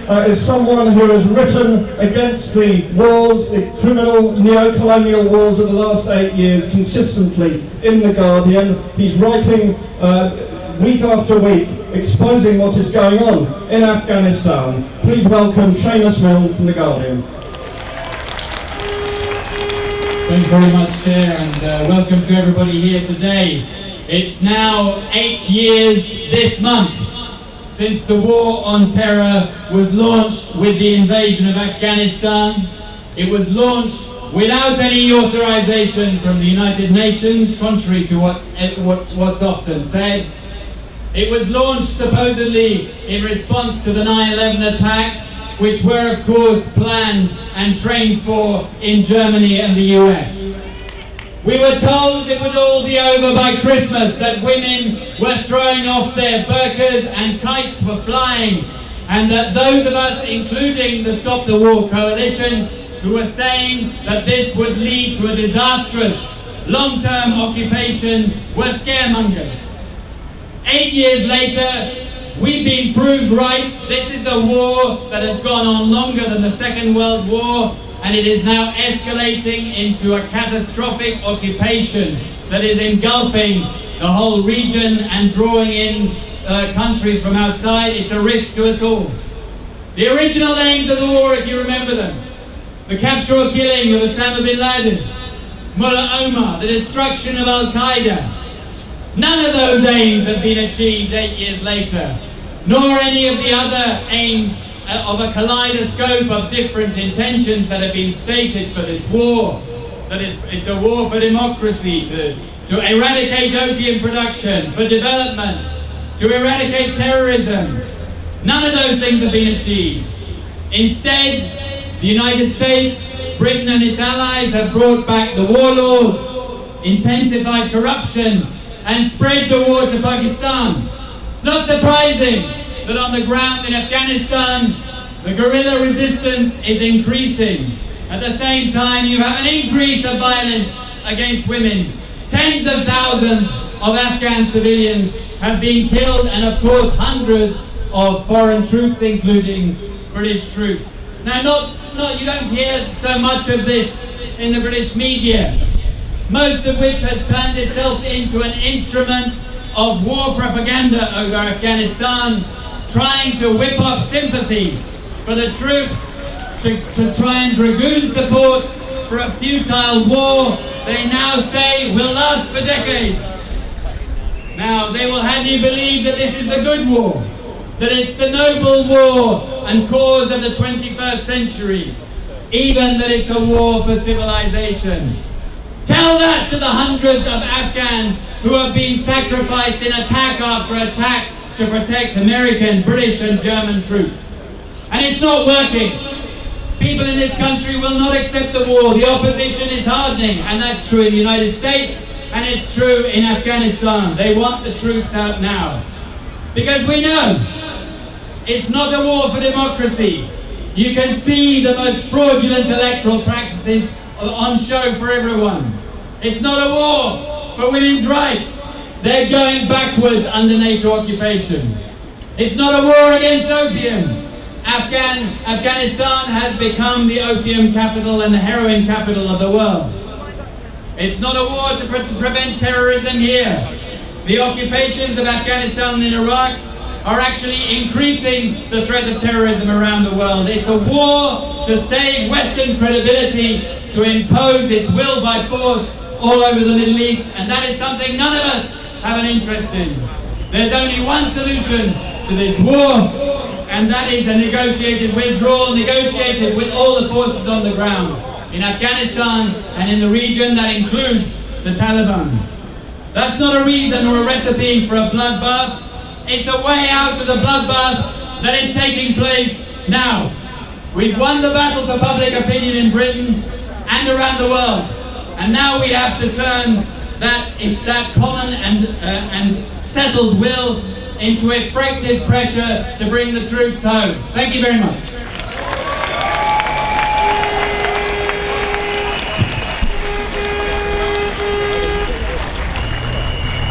is someone who has written against the wars, the criminal neo-colonial wars of the last 8 years consistently in The Guardian. He's writing week after week, exposing what is going on in Afghanistan. Please welcome Seamus Milne from The Guardian. Thanks very much, Chair, and welcome to everybody here today. It's now 8 years this month since the war on terror was launched with the invasion of Afghanistan. It was launched without any authorization from the United Nations, contrary to what's often said. It was launched supposedly in response to the 9/11 attacks, which were of course planned and trained for in Germany and the US. We were told it would all be over by Christmas, that women were throwing off their burqas and kites were flying, and that those of us, including the Stop the War Coalition, who were saying that this would lead to a disastrous long-term occupation, were scaremongers. 8 years later, we've been proved right. This is a war that has gone on longer than the Second World War, and it is now escalating into a catastrophic occupation that is engulfing the whole region and drawing in countries from outside. It's a risk to us all. The original aims of the war, if you remember them, the capture or killing of Osama bin Laden, Mullah Omar, the destruction of Al-Qaeda. None of those aims have been achieved 8 years later, nor any of the other aims of a kaleidoscope of different intentions that have been stated for this war. That it's a war for democracy, to eradicate opium production, for development, to eradicate terrorism. None of those things have been achieved. Instead, the United States, Britain and its allies have brought back the warlords, intensified corruption, and spread the war to Pakistan. It's not surprising that on the ground in Afghanistan, the guerrilla resistance is increasing. At the same time, you have an increase of violence against women. Tens of thousands of Afghan civilians have been killed, and of course hundreds of foreign troops, including British troops. Now, you don't hear so much of this in the British media, most of which has turned itself into an instrument of war propaganda over Afghanistan, trying to whip up sympathy for the troops, to try and dragoon support for a futile war they now say will last for decades. Now, they will have you believe that this is the good war, that it's the noble war and cause of the 21st century, even that it's a war for civilization. Tell that to the hundreds of Afghans who have been sacrificed in attack after attack to protect American, British and German troops. And it's not working. People in this country will not accept the war. The opposition is hardening, and that's true in the United States, and it's true in Afghanistan. They want the troops out now. Because we know it's not a war for democracy. You can see the most fraudulent electoral practices on show for everyone. It's not a war for women's rights. They're going backwards under NATO occupation. It's not a war against opium. Afghanistan has become the opium capital and the heroin capital of the world. It's not a war to prevent terrorism here. The occupations of Afghanistan and Iraq are actually increasing the threat of terrorism around the world. It's a war to save Western credibility, to impose its will by force all over the Middle East, and that is something none of us have an interest in. There's only one solution to this war, and that is a negotiated withdrawal, negotiated with all the forces on the ground in Afghanistan and in the region. That includes the Taliban. That's not a reason or a recipe for a bloodbath. It's a way out of the bloodbath that is taking place now. We've won the battle for public opinion in Britain and around the world, and now we have to turn that common and settled will into effective pressure to bring the troops home. Thank you very much.